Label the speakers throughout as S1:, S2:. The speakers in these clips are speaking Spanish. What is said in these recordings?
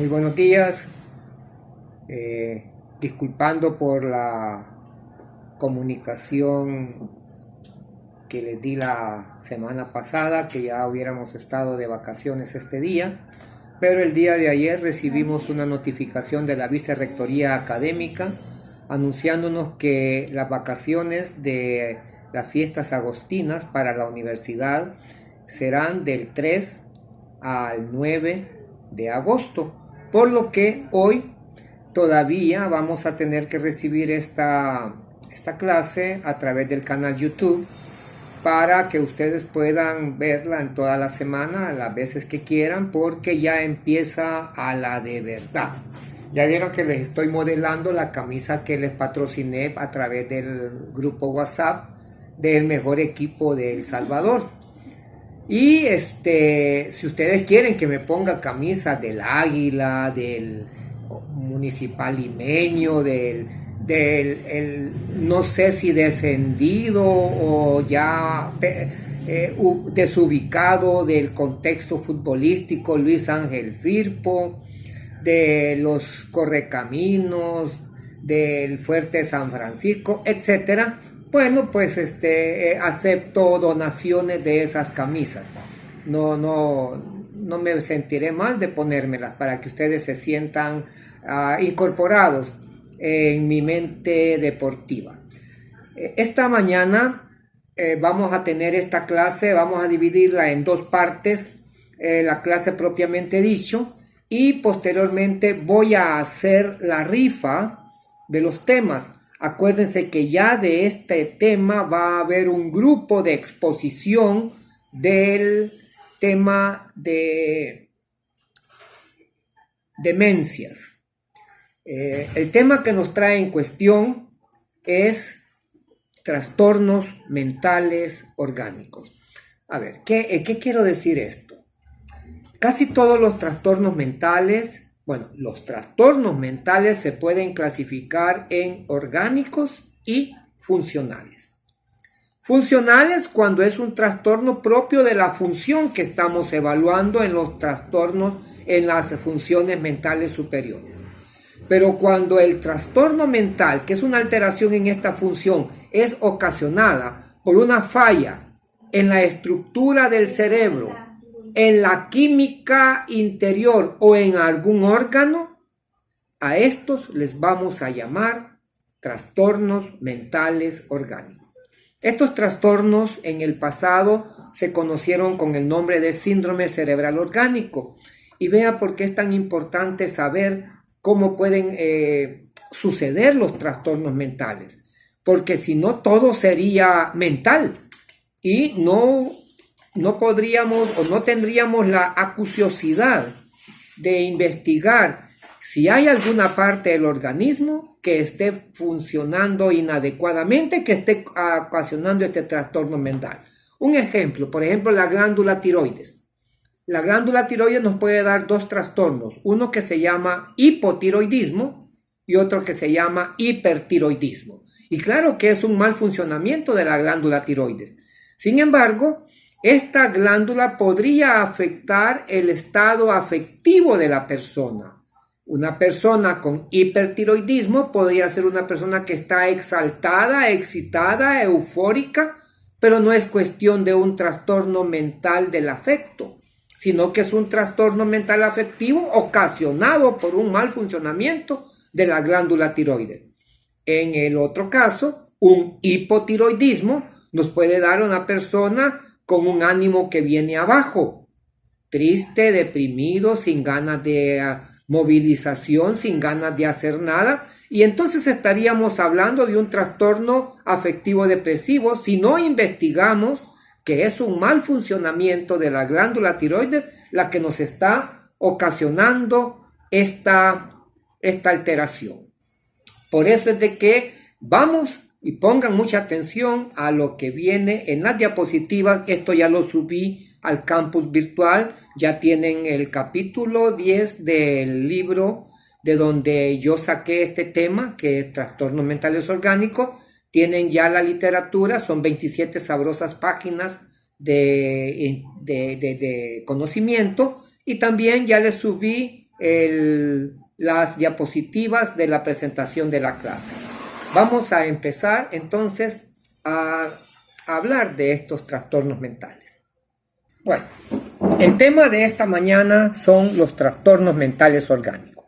S1: Muy buenos días. Disculpando por la comunicación que les di la semana pasada, que ya hubiéramos estado de vacaciones este día, pero el día de ayer recibimos una notificación de la Vicerrectoría Académica anunciándonos que las vacaciones de las fiestas agostinas para la universidad serán del 3 al 9 de agosto, por lo que hoy todavía vamos a tener que recibir esta clase a través del canal YouTube para que ustedes puedan verla en toda la semana, las veces que quieran, porque ya empieza a la de verdad. Ya vieron que les estoy modelando la camisa que les patrociné a través del grupo WhatsApp del mejor equipo de El Salvador. Y si ustedes quieren que me ponga camisas del Águila, del Municipal Limeño, no sé si descendido o ya desubicado del contexto futbolístico, Luis Ángel Firpo, de los Correcaminos, del Fuerte San Francisco, etcétera. Bueno, pues acepto donaciones de esas camisas. No me sentiré mal de ponérmelas para que ustedes se sientan incorporados en mi mente deportiva. Esta mañana vamos a tener esta clase, vamos a dividirla en dos partes, la clase propiamente dicho, y posteriormente voy a hacer la rifa de los temas. Acuérdense que ya de este tema va a haber un grupo de exposición del tema de demencias. El tema que nos trae en cuestión es trastornos mentales orgánicos. A ver, ¿qué quiero decir esto? Casi todos los trastornos mentales, los trastornos mentales se pueden clasificar en orgánicos y funcionales. Funcionales cuando es un trastorno propio de la función que estamos evaluando en los trastornos, en las funciones mentales superiores. Pero cuando el trastorno mental, que es una alteración en esta función, es ocasionada por una falla en la estructura del cerebro, en la química interior o en algún órgano, a estos les vamos a llamar trastornos mentales orgánicos. Estos trastornos en el pasado se conocieron con el nombre de síndrome cerebral orgánico. Y vea por qué es tan importante saber cómo pueden suceder los trastornos mentales. Porque si no, todo sería mental y no podríamos o no tendríamos la acuciosidad de investigar si hay alguna parte del organismo que esté funcionando inadecuadamente, que esté ocasionando este trastorno mental. Un ejemplo, por ejemplo, la glándula tiroides. La glándula tiroides nos puede dar dos trastornos, uno que se llama hipotiroidismo y otro que se llama hipertiroidismo. Y claro que es un mal funcionamiento de la glándula tiroides. Sin embargo, esta glándula podría afectar el estado afectivo de la persona. Una persona con hipertiroidismo podría ser una persona que está exaltada, excitada, eufórica, pero no es cuestión de un trastorno mental del afecto, sino que es un trastorno mental afectivo ocasionado por un mal funcionamiento de la glándula tiroides. En el otro caso, un hipotiroidismo nos puede dar una persona con un ánimo que viene abajo, triste, deprimido, sin ganas de movilización, sin ganas de hacer nada, y entonces estaríamos hablando de un trastorno afectivo depresivo si no investigamos que es un mal funcionamiento de la glándula tiroides la que nos está ocasionando esta alteración. Por eso es de que vamos y pongan mucha atención a lo que viene en las diapositivas. Esto ya lo subí al campus virtual. Ya tienen el capítulo 10 del libro de donde yo saqué este tema, que es trastornos mentales orgánicos. Tienen ya la literatura, son 27 sabrosas páginas de conocimiento. Y también ya les subí las diapositivas de la presentación de la clase. Vamos a empezar entonces a hablar de estos trastornos mentales. Bueno, el tema de esta mañana son los trastornos mentales orgánicos.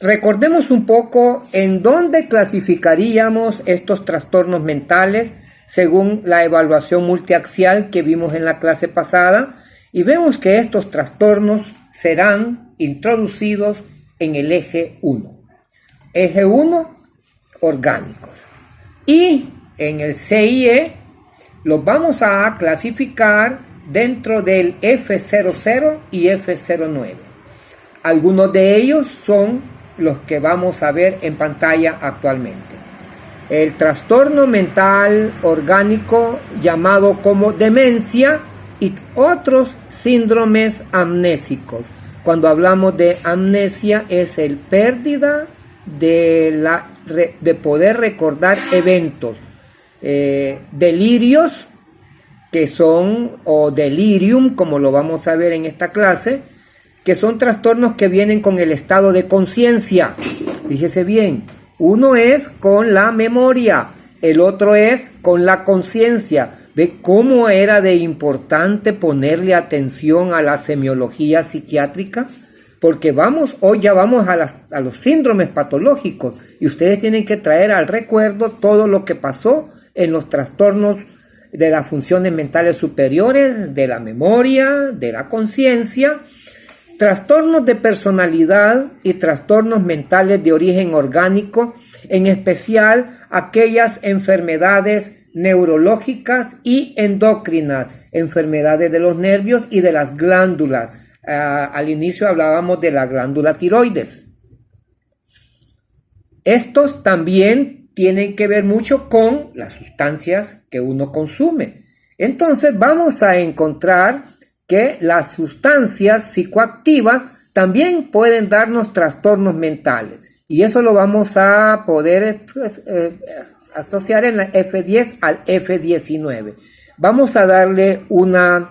S1: Recordemos un poco en dónde clasificaríamos estos trastornos mentales según la evaluación multiaxial que vimos en la clase pasada, y vemos que estos trastornos serán introducidos en el eje 1. Eje 1, orgánicos. Y en el CIE los vamos a clasificar dentro del F00 y F09. Algunos de ellos son los que vamos a ver en pantalla actualmente. El trastorno mental orgánico llamado como demencia y otros síndromes amnésicos. Cuando hablamos de amnesia es el pérdida de poder recordar eventos, delirios que son, o delirium como lo vamos a ver en esta clase, que son trastornos que vienen con el estado de conciencia. Fíjese bien, uno es con la memoria, el otro es con la conciencia. ¿Ve cómo era de importante ponerle atención a la semiología psiquiátrica? Porque hoy ya vamos a los síndromes patológicos y ustedes tienen que traer al recuerdo todo lo que pasó en los trastornos de las funciones mentales superiores, de la memoria, de la conciencia, trastornos de personalidad y trastornos mentales de origen orgánico, en especial aquellas enfermedades neurológicas y endocrinas, enfermedades de los nervios y de las glándulas. Al inicio hablábamos de la glándula tiroides. Estos también tienen que ver mucho con las sustancias que uno consume. Entonces vamos a encontrar que las sustancias psicoactivas también pueden darnos trastornos mentales. Y eso lo vamos a poder asociar en la F10 al F19. Vamos a darle una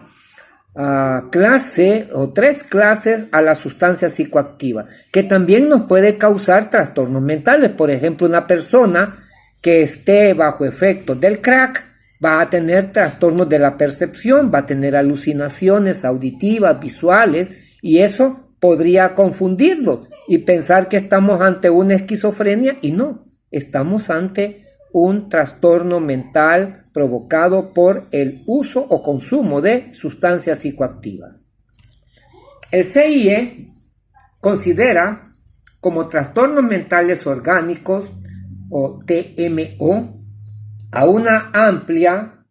S1: clase o 3 clases a la sustancia psicoactiva, que también nos puede causar trastornos mentales. Por ejemplo, una persona que esté bajo efectos del crack va a tener trastornos de la percepción, va a tener alucinaciones auditivas, visuales, y eso podría confundirlo y pensar que estamos ante una esquizofrenia, y no, estamos ante un trastorno mental provocado por el uso o consumo de sustancias psicoactivas. El CIE considera como trastornos mentales orgánicos, o TMO, a una amplia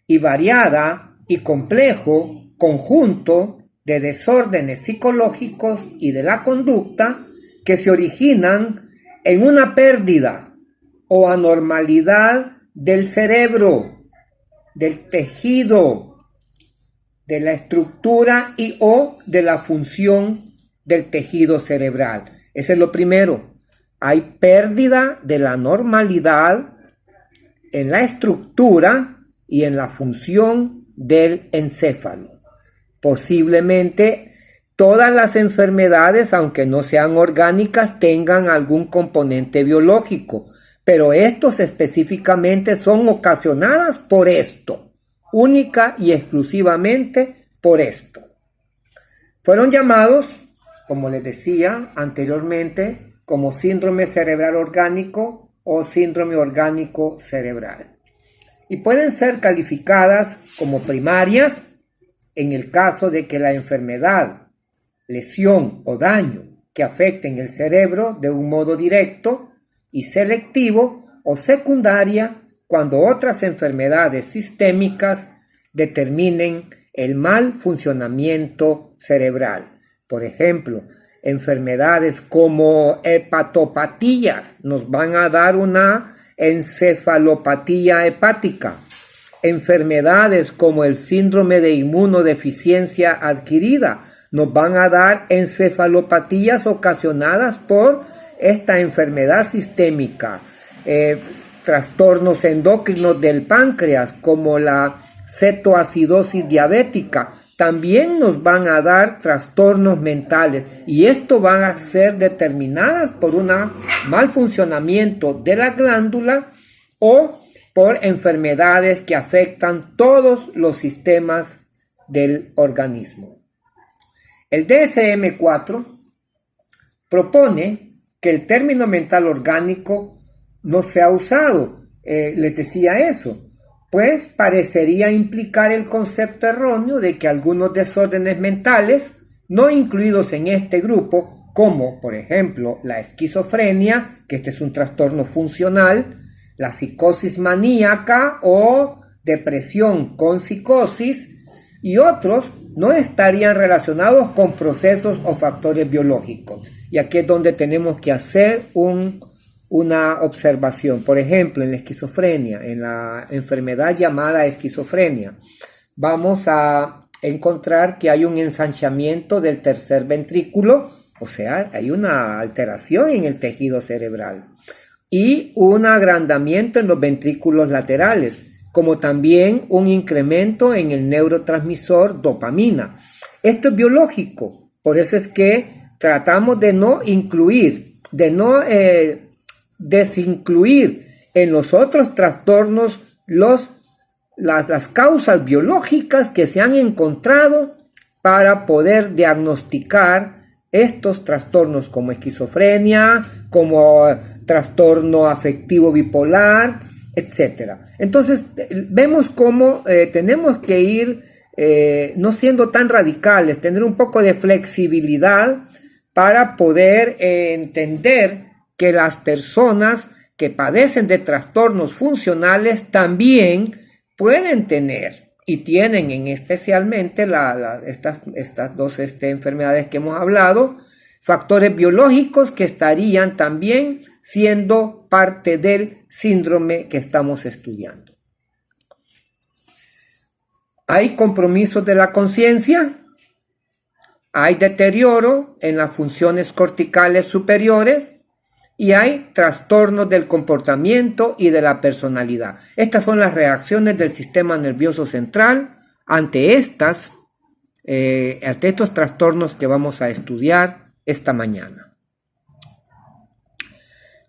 S1: y variada y complejo conjunto de desórdenes psicológicos y de la conducta que se originan en una pérdida o anormalidad del cerebro, del tejido, de la estructura y o de la función del tejido cerebral. Ese es lo primero. Hay pérdida de la normalidad en la estructura y en la función del encéfalo. Posiblemente todas las enfermedades, aunque no sean orgánicas, tengan algún componente biológico, pero estos específicamente son ocasionadas por esto, única y exclusivamente por esto. Fueron llamados, como les decía anteriormente, como síndrome cerebral orgánico o síndrome orgánico cerebral. Y pueden ser calificadas como primarias en el caso de que la enfermedad, lesión o daño que afecten el cerebro de un modo directo y selectivo, o secundaria cuando otras enfermedades sistémicas determinen el mal funcionamiento cerebral. Por ejemplo, enfermedades como hepatopatías nos van a dar una encefalopatía hepática. Enfermedades como el síndrome de inmunodeficiencia adquirida nos van a dar encefalopatías ocasionadas por esta enfermedad sistémica. Trastornos endocrinos del páncreas como la cetoacidosis diabética también nos van a dar trastornos mentales y esto van a ser determinadas por un mal funcionamiento de la glándula o por enfermedades que afectan todos los sistemas del organismo. El DSM-4 propone que el término mental orgánico no sea usado. Les decía eso, pues parecería implicar el concepto erróneo de que algunos desórdenes mentales no incluidos en este grupo, como por ejemplo la esquizofrenia, que este es un trastorno funcional, la psicosis maníaca o depresión con psicosis y otros no estarían relacionados con procesos o factores biológicos. Y aquí es donde tenemos que hacer una observación. Por ejemplo, en la esquizofrenia, en la enfermedad llamada esquizofrenia, vamos a encontrar que hay un ensanchamiento del tercer ventrículo, o sea, hay una alteración en el tejido cerebral y un agrandamiento en los ventrículos laterales, como también un incremento en el neurotransmisor dopamina. Esto es biológico, por eso es que tratamos de no incluir, de no desincluir en los otros trastornos las causas biológicas que se han encontrado para poder diagnosticar estos trastornos como esquizofrenia, como trastorno afectivo bipolar, etc. Entonces vemos cómo tenemos que ir no siendo tan radicales, tener un poco de flexibilidad para poder entender que las personas que padecen de trastornos funcionales también pueden tener y tienen en especialmente estas dos enfermedades que hemos hablado, factores biológicos que estarían también siendo parte del síndrome que estamos estudiando. Hay compromisos de la conciencia, hay deterioro en las funciones corticales superiores y hay trastornos del comportamiento y de la personalidad. Estas son las reacciones del sistema nervioso central ante estos trastornos que vamos a estudiar esta mañana.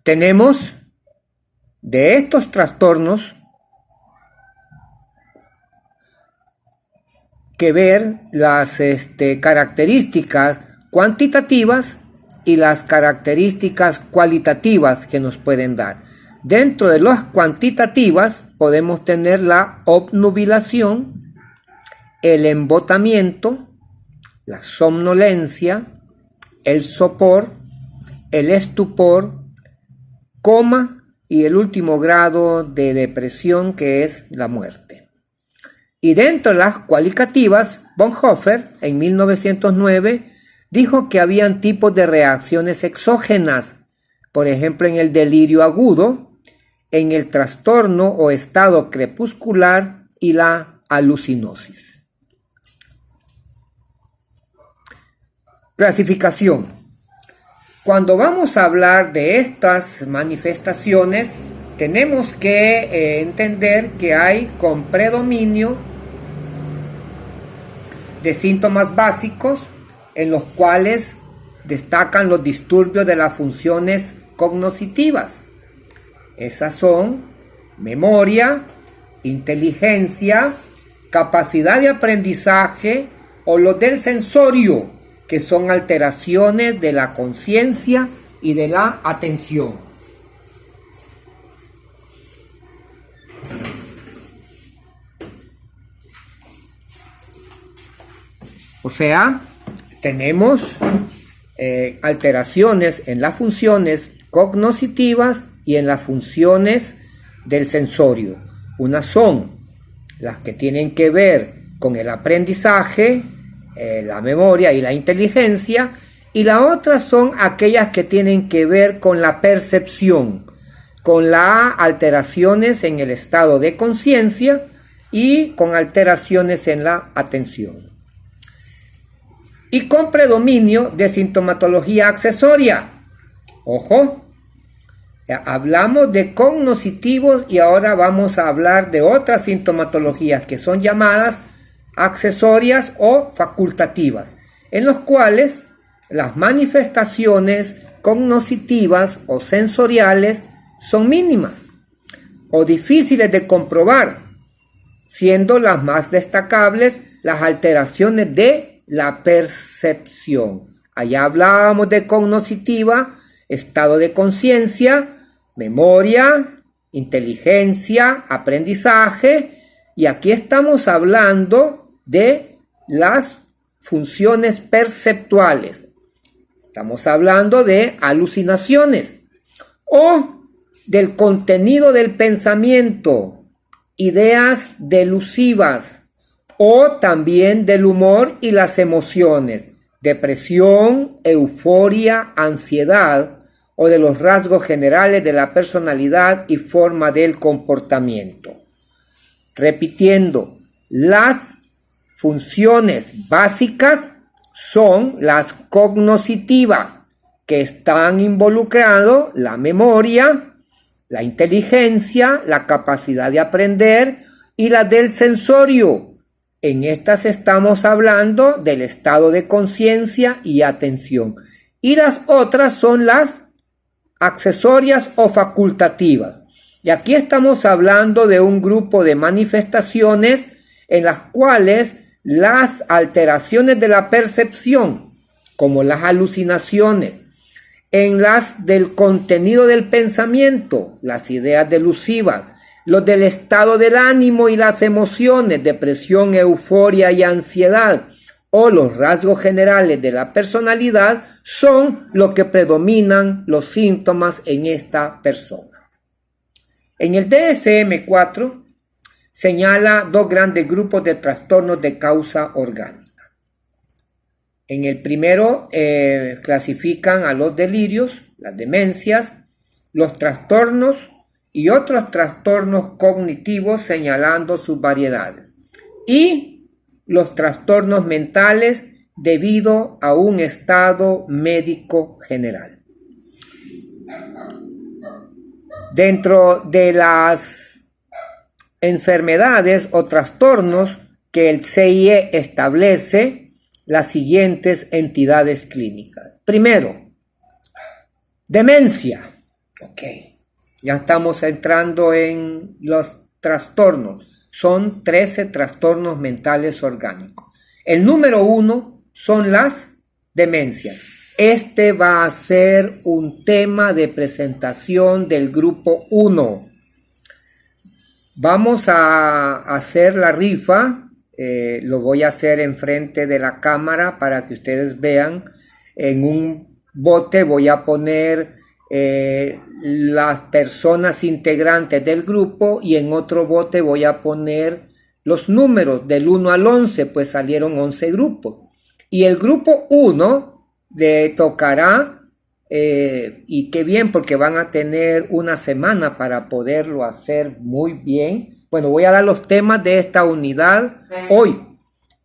S1: Tenemos de estos trastornos que ver las características cuantitativas y las características cualitativas que nos pueden dar. Dentro de las cuantitativas podemos tener la obnubilación, el embotamiento, la somnolencia, el sopor, el estupor, coma y el último grado de depresión que es la muerte. Y dentro de las cualitativas, Bonhoeffer en 1909 dijo que habían tipos de reacciones exógenas, por ejemplo en el delirio agudo, en el trastorno o estado crepuscular y la alucinosis. Clasificación. Cuando vamos a hablar de estas manifestaciones, tenemos que entender que hay con predominio de síntomas básicos en los cuales destacan los disturbios de las funciones cognitivas. Esas son memoria, inteligencia, capacidad de aprendizaje o los del sensorio, que son alteraciones de la conciencia y de la atención. O sea, tenemos alteraciones en las funciones cognitivas y en las funciones del sensorio. Unas son las que tienen que ver con el aprendizaje, la memoria y la inteligencia, y las otras son aquellas que tienen que ver con la percepción, con las alteraciones en el estado de conciencia y con alteraciones en la atención. Y con predominio de sintomatología accesoria. Ojo, hablamos de cognitivos y ahora vamos a hablar de otras sintomatologías que son llamadas accesorias o facultativas, en los cuales las manifestaciones cognitivas o sensoriales son mínimas o difíciles de comprobar, siendo las más destacables las alteraciones de la percepción. Allá hablábamos de cognitiva, estado de conciencia, memoria, inteligencia, aprendizaje, y aquí estamos hablando de las funciones perceptuales. Estamos hablando de alucinaciones o del contenido del pensamiento, ideas delusivas o también del humor y las emociones, depresión, euforia, ansiedad o de los rasgos generales de la personalidad y forma del comportamiento. Repitiendo, las funciones básicas son las cognitivas, que están involucrando la memoria, la inteligencia, la capacidad de aprender y la del sensorio. En estas estamos hablando del estado de conciencia y atención. Y las otras son las accesorias o facultativas. Y aquí estamos hablando de un grupo de manifestaciones en las cuales las alteraciones de la percepción, como las alucinaciones, en las del contenido del pensamiento, las ideas delusivas, los del estado del ánimo y las emociones, depresión, euforia y ansiedad, o los rasgos generales de la personalidad, son lo que predominan los síntomas en esta persona. En el DSM-4 señala dos grandes grupos de trastornos de causa orgánica. En el primero clasifican a los delirios, las demencias, los trastornos y otros trastornos cognitivos, señalando sus variedades, y los trastornos mentales debido a un estado médico general. Dentro de las enfermedades o trastornos que el CIE establece, las siguientes entidades clínicas. Primero, demencia. Ok, ya estamos entrando en los trastornos. Son 13 trastornos mentales orgánicos. El número 1 son las demencias. Este va a ser un tema de presentación del grupo 1. Vamos a hacer la rifa. Lo voy a hacer enfrente de la cámara para que ustedes vean. En un bote voy a poner las personas integrantes del grupo y en otro bote voy a poner los números del 1 al 11, pues salieron 11 grupos. Y el grupo 1 le tocará, y qué bien, porque van a tener una semana para poderlo hacer muy bien. Bueno, voy a dar los temas de esta unidad hoy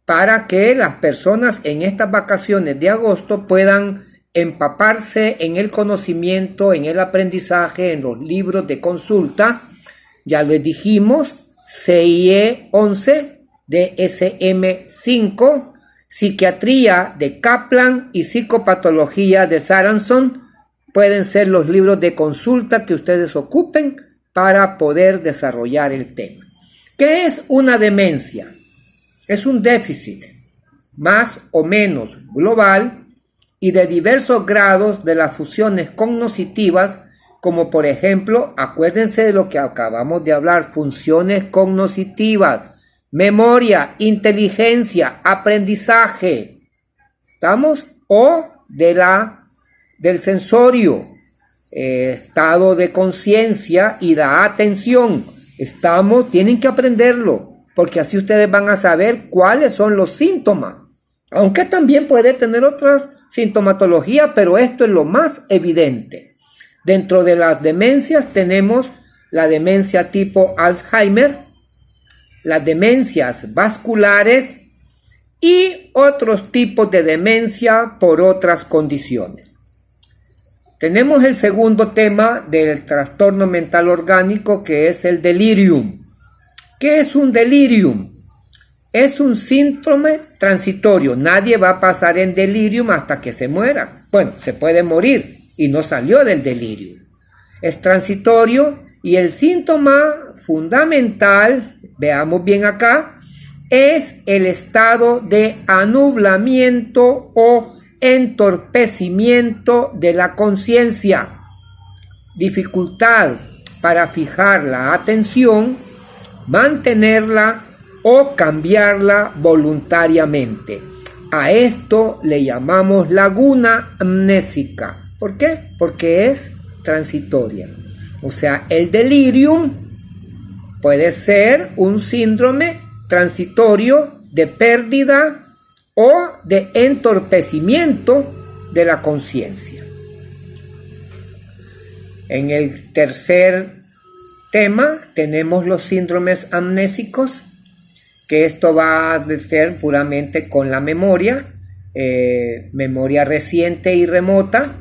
S1: para que las personas en estas vacaciones de agosto puedan empaparse en el conocimiento, en el aprendizaje, en los libros de consulta. Ya les dijimos, CIE 11, DSM 5, Psiquiatría de Kaplan y Psicopatología de Saranson. Pueden ser los libros de consulta que ustedes ocupen para poder desarrollar el tema. ¿Qué es una demencia? Es un déficit más o menos global y de diversos grados de las funciones cognitivas, como por ejemplo, acuérdense de lo que acabamos de hablar, funciones cognitivas, memoria, inteligencia, aprendizaje, ¿estamos? O del sensorio, estado de conciencia y la atención. Tienen que aprenderlo, porque así ustedes van a saber cuáles son los síntomas. Aunque también puede tener otras sintomatologías, pero esto es lo más evidente. Dentro de las demencias tenemos la demencia tipo Alzheimer, las demencias vasculares y otros tipos de demencia por otras condiciones. Tenemos el segundo tema del trastorno mental orgánico, que es el delirium. ¿Qué es un delirium? Es un síndrome transitorio. Nadie va a pasar en delirium hasta que se muera. Bueno, se puede morir y no salió del delirio. Es transitorio y el síntoma fundamental, veamos bien acá, es el estado de anublamiento o entorpecimiento de la conciencia. Dificultad para fijar la atención, mantenerla o cambiarla voluntariamente. A esto le llamamos laguna amnésica. ¿Por qué? Porque es transitoria. O sea, el delirium puede ser un síndrome transitorio de pérdida o de entorpecimiento de la conciencia. En el tercer tema tenemos los síndromes amnésicos, que esto va a ser puramente con la memoria, memoria reciente y remota,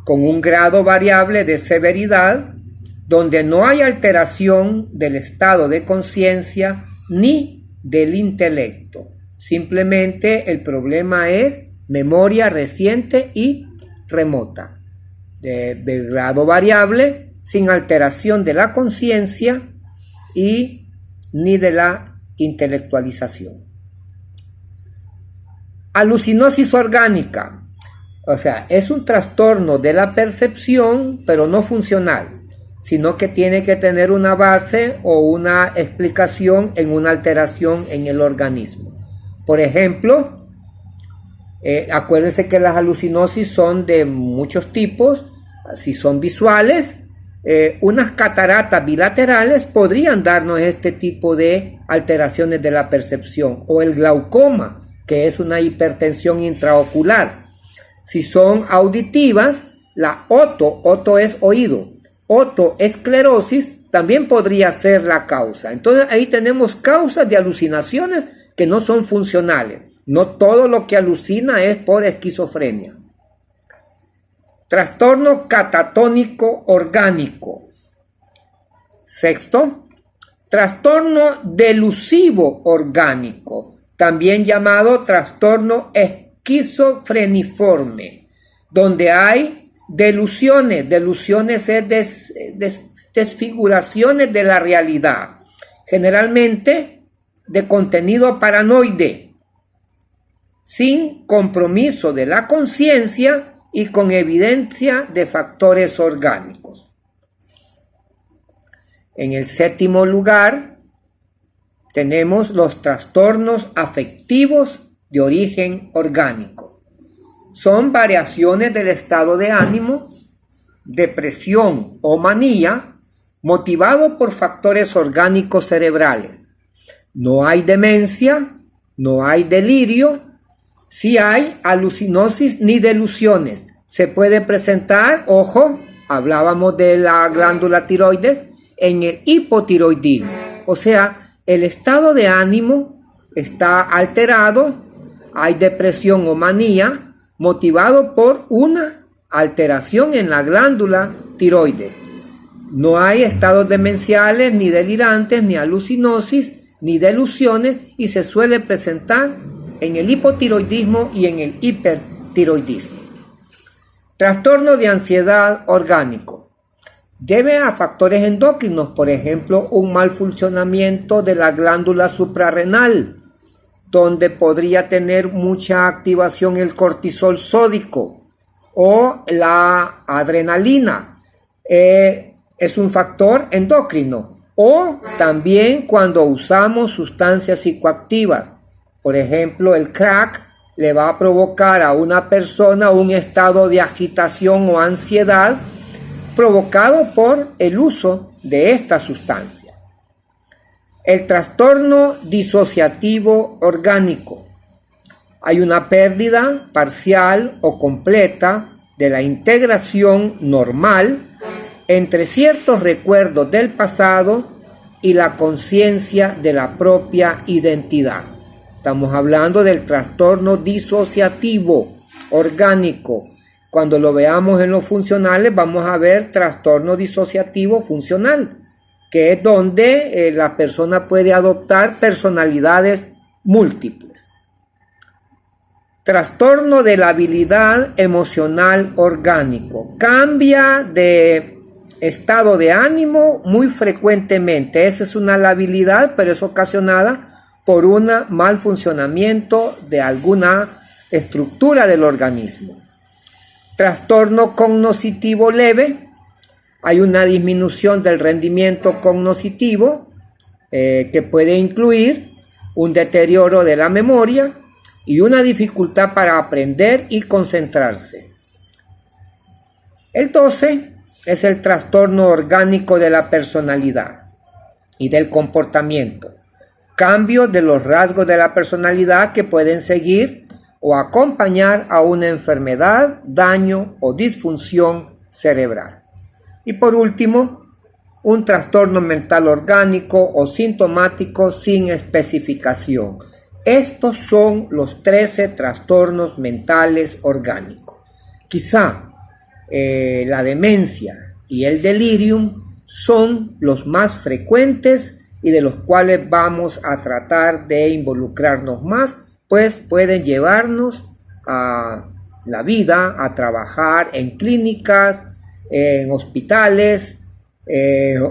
S1: con un grado variable de severidad, donde no hay alteración del estado de conciencia ni del intelecto. Simplemente el problema es memoria reciente y remota, de grado variable, sin alteración de la conciencia y ni de la intelectualización. Alucinosis orgánica, o sea, es un trastorno de la percepción, pero no funcional, sino que tiene que tener una base o una explicación en una alteración en el organismo. Por ejemplo, acuérdense que las alucinosis son de muchos tipos. Si son visuales, unas cataratas bilaterales podrían darnos este tipo de alteraciones de la percepción, o el glaucoma, que es una hipertensión intraocular. Si son auditivas, la oto es oído, otoesclerosis también podría ser la causa. Entonces ahí tenemos causas de alucinaciones que no son funcionales. No todo lo que alucina es por esquizofrenia. Trastorno catatónico orgánico. Sexto, trastorno delusivo orgánico, también llamado trastorno esquizofreniforme, donde hay delusiones es desfiguraciones de la realidad, generalmente de contenido paranoide, sin compromiso de la conciencia y con evidencia de factores orgánicos. En el séptimo lugar, tenemos los trastornos afectivos de origen orgánico. Son variaciones del estado de ánimo, depresión o manía, motivado por factores orgánicos cerebrales. No hay demencia, no hay delirio, sí hay alucinosis ni delusiones. Se puede presentar, ojo, hablábamos de la glándula tiroides, en el hipotiroidismo. O sea, el estado de ánimo está alterado, hay depresión o manía, motivado por una alteración en la glándula tiroides. No hay estados demenciales, ni delirantes, ni alucinosis, ni delusiones, y se suele presentar en el hipotiroidismo y en el hipertiroidismo. Trastorno de ansiedad orgánico. Debe a factores endocrinos, por ejemplo, un mal funcionamiento de la glándula suprarrenal, donde podría tener mucha activación el cortisol sódico o la adrenalina. Es un factor endocrino. O también cuando usamos sustancias psicoactivas. Por ejemplo, el crack le va a provocar a una persona un estado de agitación o ansiedad provocado por el uso de esta sustancia. El trastorno disociativo orgánico. Hay una pérdida parcial o completa de la integración normal entre ciertos recuerdos del pasado y la conciencia de la propia identidad. Estamos hablando del trastorno disociativo orgánico. Cuando lo veamos en los funcionales, vamos a ver trastorno disociativo funcional, que es donde la persona puede adoptar personalidades múltiples. Trastorno de la habilidad emocional orgánico. Cambia de estado de ánimo muy frecuentemente. Esa es una labilidad, pero es ocasionada por un mal funcionamiento de alguna estructura del organismo. Trastorno cognoscitivo leve. Hay una disminución del rendimiento cognoscitivo que puede incluir un deterioro de la memoria y una dificultad para aprender y concentrarse. El 12 es el trastorno orgánico de la personalidad y del comportamiento. Cambios de los rasgos de la personalidad que pueden seguir o acompañar a una enfermedad, daño o disfunción cerebral. Y por último, un trastorno mental orgánico o sintomático sin especificación. Estos son los 13 trastornos mentales orgánicos. Quizá la demencia y el delirium son los más frecuentes y de los cuales vamos a tratar de involucrarnos más, pues pueden llevarnos a la vida, a trabajar en clínicas, en hospitales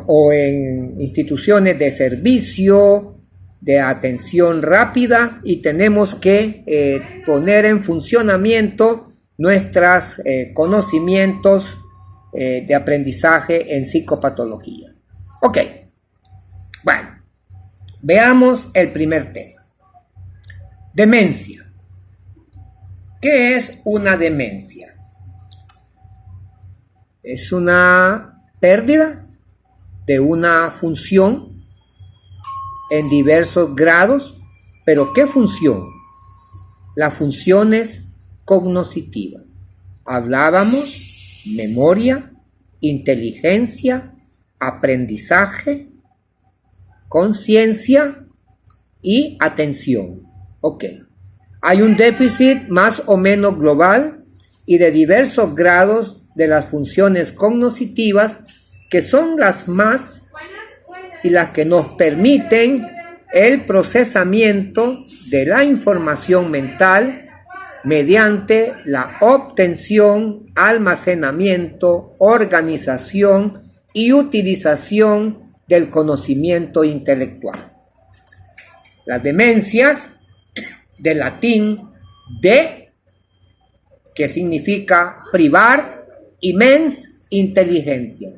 S1: o en instituciones de servicio, de atención rápida, y tenemos que poner en funcionamiento nuestros conocimientos de aprendizaje en psicopatología. Ok, bueno, veamos el primer tema. Demencia. ¿Qué es una demencia? Es una pérdida de una función en diversos grados, pero ¿qué función? Las funciones cognitivas. Hablábamos memoria, inteligencia, aprendizaje, conciencia y atención. Ok. Hay un déficit más o menos global y de diversos grados de las funciones cognitivas, que son las más y las que nos permiten el procesamiento de la información mental mediante la obtención, almacenamiento, organización y utilización del conocimiento intelectual. Las demencias, del latín de, que significa privar, y mens, inteligencia.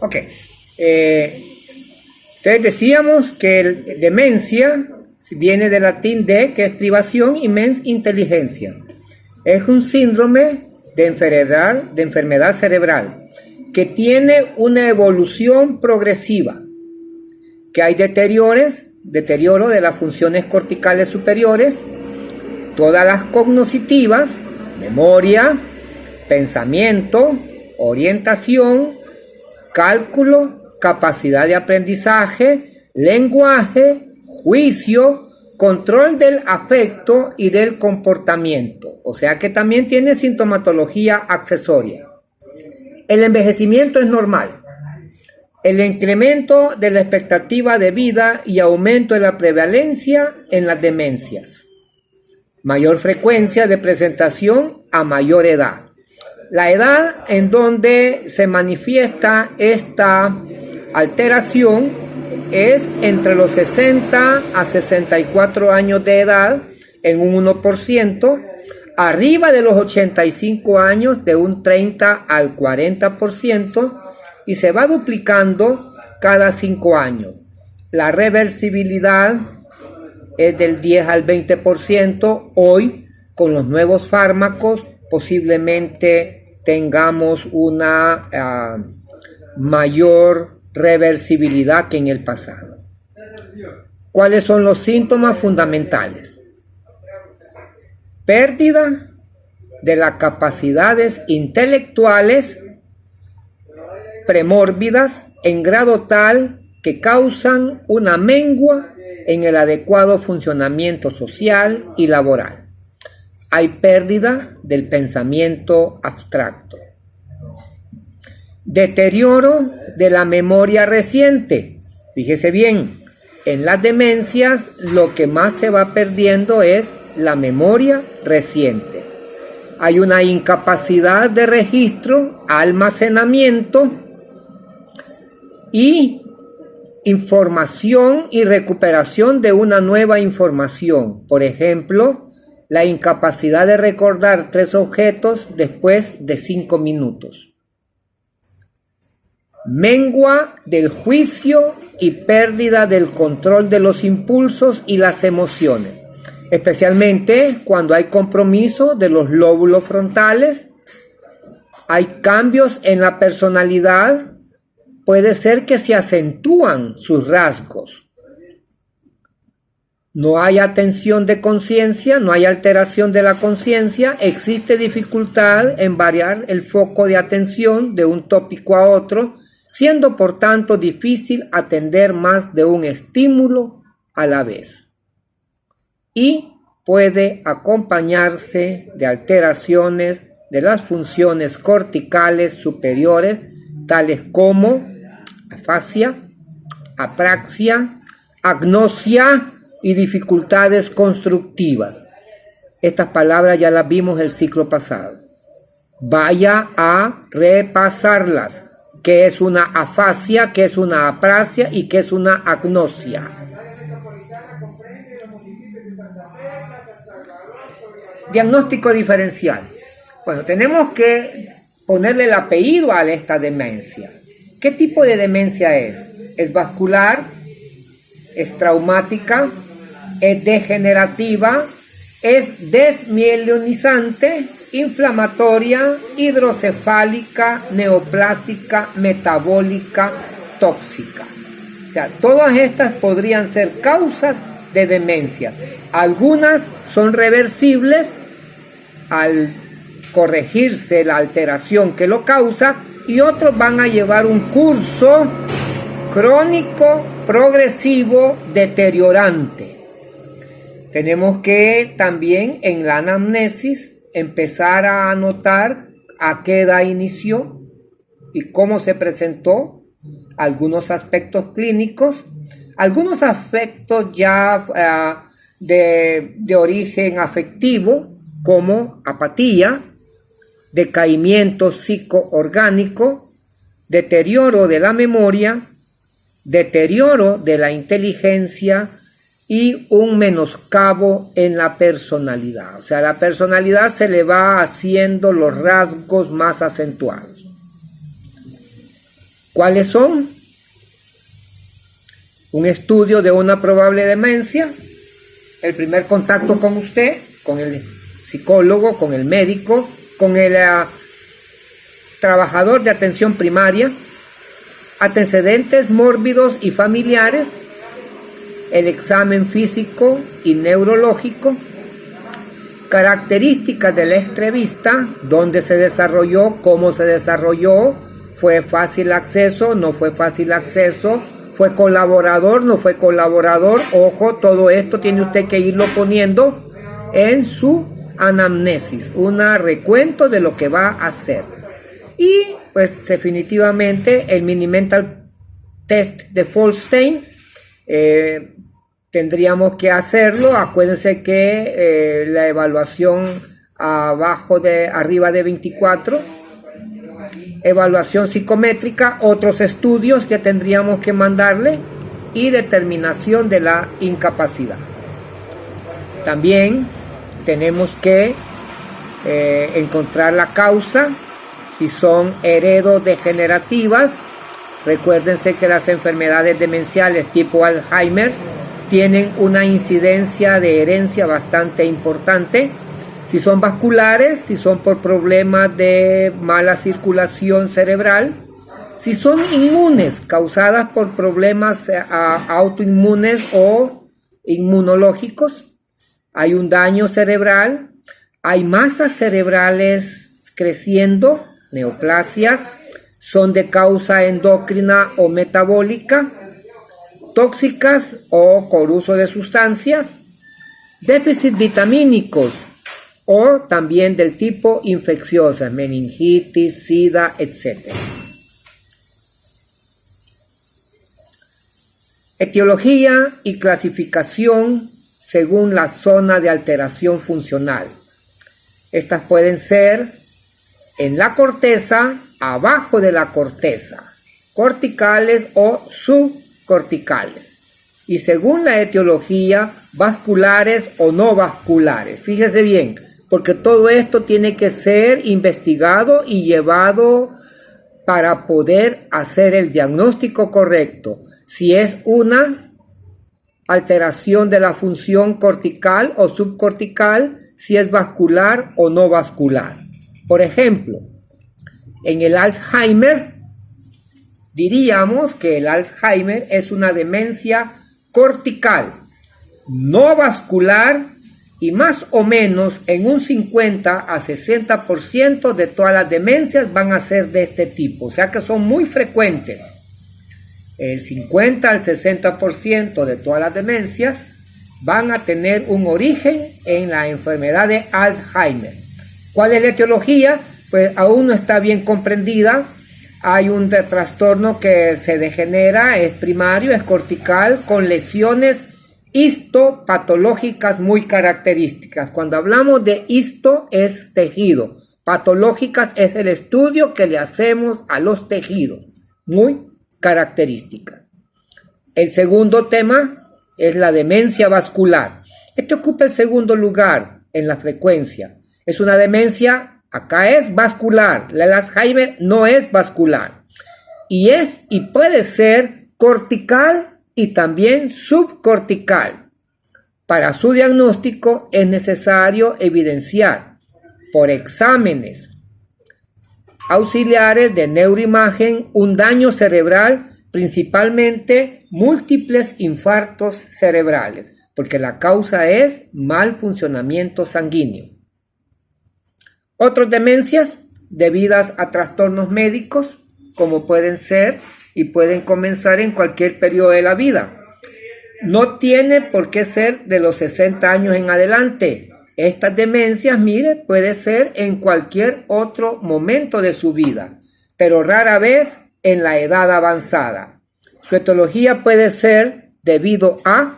S1: Ok. Entonces decíamos que demencia viene del latín de, que es privación, y mens, inteligencia. Es un síndrome de enfermedad cerebral que tiene una evolución progresiva, que hay deterioro de las funciones corticales superiores, todas las cognitivas, memoria, pensamiento, orientación, cálculo, capacidad de aprendizaje, lenguaje, juicio, control del afecto y del comportamiento. O sea que también tiene sintomatología accesoria. El envejecimiento es normal. El incremento de la expectativa de vida y aumento de la prevalencia en las demencias. Mayor frecuencia de presentación a mayor edad. La edad en donde se manifiesta esta alteración es entre los 60 a 64 años de edad en un 1%, arriba de los 85 años de un 30 al 40%, y se va duplicando cada 5 años. La reversibilidad es del 10 al 20%. Hoy, con los nuevos fármacos, posiblemente tengamos una mayor reversibilidad que en el pasado. ¿Cuáles son los síntomas fundamentales? Pérdida de las capacidades intelectuales premórbidas en grado tal que causan una mengua en el adecuado funcionamiento social y laboral. Hay pérdida del pensamiento abstracto. Deterioro de la memoria reciente. Fíjese bien, en las demencias lo que más se va perdiendo es la memoria reciente. Hay una incapacidad de registro, almacenamiento y información y recuperación de una nueva información. Por ejemplo, la incapacidad de recordar 3 objetos después de 5 minutos. Mengua del juicio y pérdida del control de los impulsos y las emociones, especialmente cuando hay compromiso de los lóbulos frontales. Hay cambios en la personalidad. Puede ser que se acentúan sus rasgos. No hay atención de conciencia, no hay alteración de la conciencia. Existe dificultad en variar el foco de atención de un tópico a otro, siendo por tanto difícil atender más de un estímulo a la vez. Y puede acompañarse de alteraciones de las funciones corticales superiores, tales como afasia, apraxia, agnosia y dificultades constructivas. Estas palabras ya las vimos el ciclo pasado. Vaya a repasarlas. ¿Qué es una afasia? ¿Qué es una apraxia? ¿Y qué es una agnosia? Diagnóstico diferencial. Bueno, tenemos que ponerle el apellido a esta demencia. ¿Qué tipo de demencia es? ¿Es vascular? ¿Es traumática? ¿Es degenerativa? ¿Es desmielinizante? Inflamatoria, hidrocefálica, neoplásica, metabólica, tóxica. O sea, todas estas podrían ser causas de demencia. Algunas son reversibles al corregirse la alteración que lo causa, y otros van a llevar un curso crónico, progresivo, deteriorante. Tenemos que también en la anamnesis empezar a anotar a qué edad inició y cómo se presentó, algunos aspectos clínicos, algunos aspectos ya de origen afectivo, como apatía, decaimiento psicoorgánico, deterioro de la memoria, deterioro de la inteligencia y un menoscabo en la personalidad. O sea, la personalidad se le va haciendo los rasgos más acentuados. ¿Cuáles son? Un estudio de una probable demencia, el primer contacto con usted, con el psicólogo, con el médico, con el trabajador de atención primaria, antecedentes mórbidos y familiares, el examen físico y neurológico, características del extrevista, dónde se desarrolló, cómo se desarrolló, fue fácil acceso, no fue fácil acceso, fue colaborador, no fue colaborador. Ojo, todo esto tiene usted que irlo poniendo en su anamnesis, un recuento de lo que va a hacer. Y pues definitivamente el Mini Mental Test de Folstein, tendríamos que hacerlo. Acuérdense que la evaluación arriba de 24, evaluación psicométrica, otros estudios que tendríamos que mandarle y determinación de la incapacidad. También tenemos que encontrar la causa, si son heredodegenerativas. Recuérdense que las enfermedades demenciales tipo Alzheimer tienen una incidencia de herencia bastante importante. Si son vasculares, si son por problemas de mala circulación cerebral, si son inmunes, causadas por problemas autoinmunes o inmunológicos, hay un daño cerebral, hay masas cerebrales creciendo, neoplasias, son de causa endocrina o metabólica, tóxicas o por uso de sustancias, déficit vitamínicos o también del tipo infecciosa, meningitis, sida, etc. Etiología y clasificación según la zona de alteración funcional. Estas pueden ser en la corteza, abajo de la corteza, corticales o subcorticales. Y según la etiología, vasculares o no vasculares. Fíjese bien, porque todo esto tiene que ser investigado y llevado para poder hacer el diagnóstico correcto. Si es una alteración de la función cortical o subcortical, si es vascular o no vascular. Por ejemplo, en el Alzheimer, diríamos que el Alzheimer es una demencia cortical, no vascular, y más o menos en un 50 a 60% de todas las demencias van a ser de este tipo, o sea que son muy frecuentes. El 50 al 60% de todas las demencias van a tener un origen en la enfermedad de Alzheimer. ¿Cuál es la etiología? Pues aún no está bien comprendida. Hay un trastorno que se degenera, es primario, es cortical, con lesiones histopatológicas muy características. Cuando hablamos de histo es tejido, patológicas es el estudio que le hacemos a los tejidos, muy características. El segundo tema es la demencia vascular. Este ocupa el segundo lugar en la frecuencia. Es una demencia, acá es vascular, la Alzheimer no es vascular. Y puede ser cortical y también subcortical. Para su diagnóstico es necesario evidenciar por exámenes auxiliares de neuroimagen un daño cerebral, principalmente múltiples infartos cerebrales, porque la causa es mal funcionamiento sanguíneo. Otras demencias debidas a trastornos médicos, como pueden ser y pueden comenzar en cualquier periodo de la vida. No tiene por qué ser de los 60 años en adelante. Estas demencias, mire, puede ser en cualquier otro momento de su vida, pero rara vez en la edad avanzada. Su etiología puede ser debido a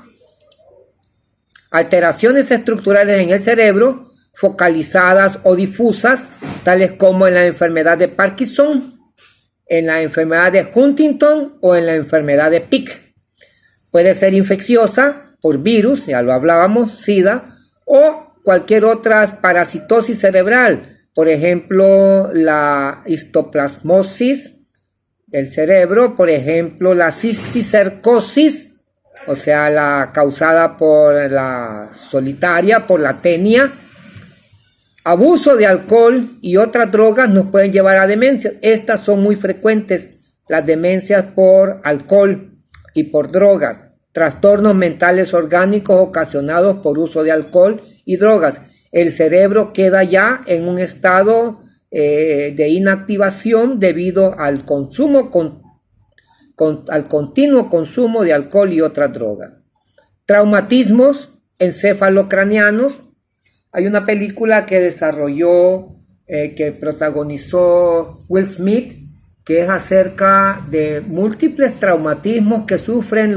S1: alteraciones estructurales en el cerebro, focalizadas o difusas, tales como en la enfermedad de Parkinson, en la enfermedad de Huntington o en la enfermedad de Pick. Puede ser infecciosa por virus, ya lo hablábamos, SIDA, o cualquier otra parasitosis cerebral, por ejemplo, la histoplasmosis del cerebro, por ejemplo, la cisticercosis, o sea, la causada por la solitaria, por la tenia. Abuso de alcohol y otras drogas nos pueden llevar a demencias. Estas son muy frecuentes, las demencias por alcohol y por drogas. Trastornos mentales orgánicos ocasionados por uso de alcohol y drogas. El cerebro queda ya en un estado de inactivación debido al consumo al continuo consumo de alcohol y otras drogas. Traumatismos encefalocranianos. Hay una película que desarrolló, que protagonizó Will Smith, que es acerca de múltiples traumatismos que sufren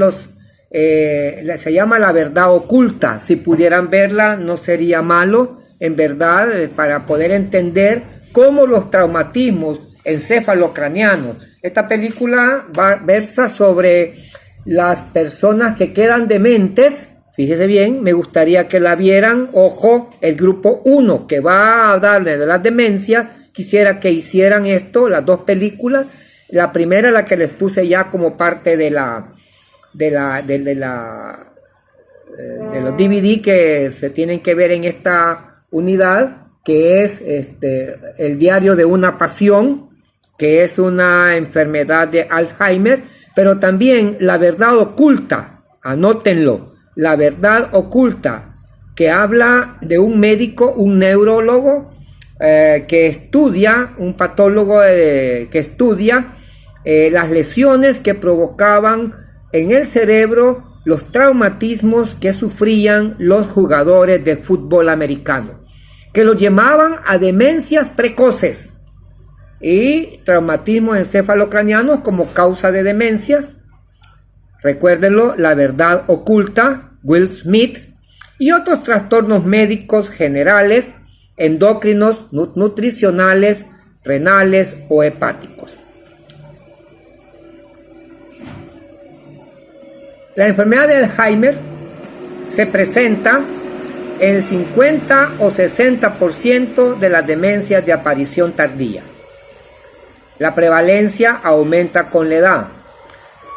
S1: se llama La verdad oculta. Si pudieran verla, no sería malo, en verdad, para poder entender cómo los traumatismos encefalocranianos. Esta película versa sobre las personas que quedan dementes. Fíjese bien, me gustaría que la vieran. Ojo, el grupo 1 que va a darle de las demencias, quisiera que hicieran esto, las dos películas. La primera, la que les puse ya como parte de los DVD que se tienen que ver en esta unidad, que es el diario de una pasión, que es una enfermedad de Alzheimer, pero también La verdad oculta, anótenlo. La verdad oculta, que habla de un médico, un neurólogo, que estudia, un patólogo que estudia las lesiones que provocaban en el cerebro los traumatismos que sufrían los jugadores de fútbol americano, que los llamaban a demencias precoces y traumatismos encefalocranianos como causa de demencias. recuérdenlo, La verdad oculta, Will Smith, y otros trastornos médicos generales, endocrinos, nutricionales, renales o hepáticos. La enfermedad de Alzheimer se presenta en el 50 o 60% de las demencias de aparición tardía. La prevalencia aumenta con la edad.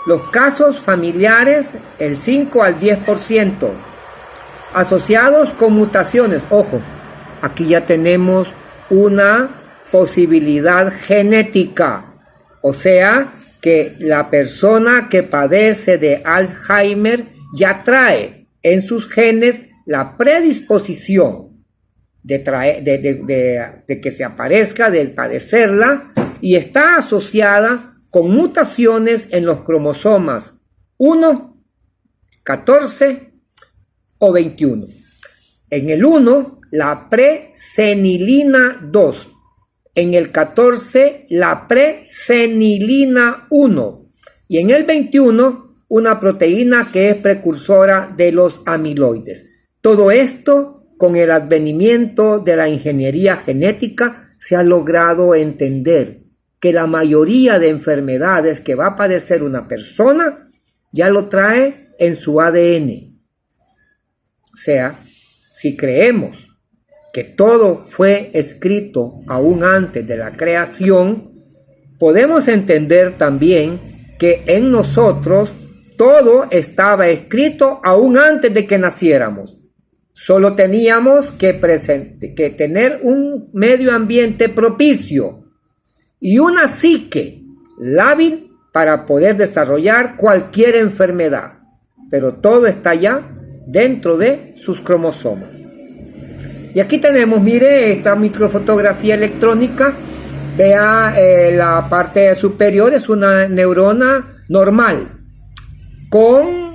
S1: Los casos familiares, el 5 al 10%, asociados con mutaciones. Ojo, aquí ya tenemos una posibilidad genética, o sea que la persona que padece de Alzheimer ya trae en sus genes la predisposición de que se aparezca, de padecerla, y está asociada con mutaciones en los cromosomas 1, 14 o 21. En el 1, la presenilina 2. En el 14, la presenilina 1. Y en el 21, una proteína que es precursora de los amiloides. Todo esto, con el advenimiento de la ingeniería genética, se ha logrado entender que la mayoría de enfermedades que va a padecer una persona ya lo trae en su ADN. O sea, si creemos que todo fue escrito aún antes de la creación, podemos entender también que en nosotros todo estaba escrito aún antes de que naciéramos. Solo teníamos que tener un medio ambiente propicio y una psique lábil para poder desarrollar cualquier enfermedad. Pero todo está ya dentro de sus cromosomas. Y aquí tenemos, mire, esta microfotografía electrónica. Vea, la parte superior es una neurona normal con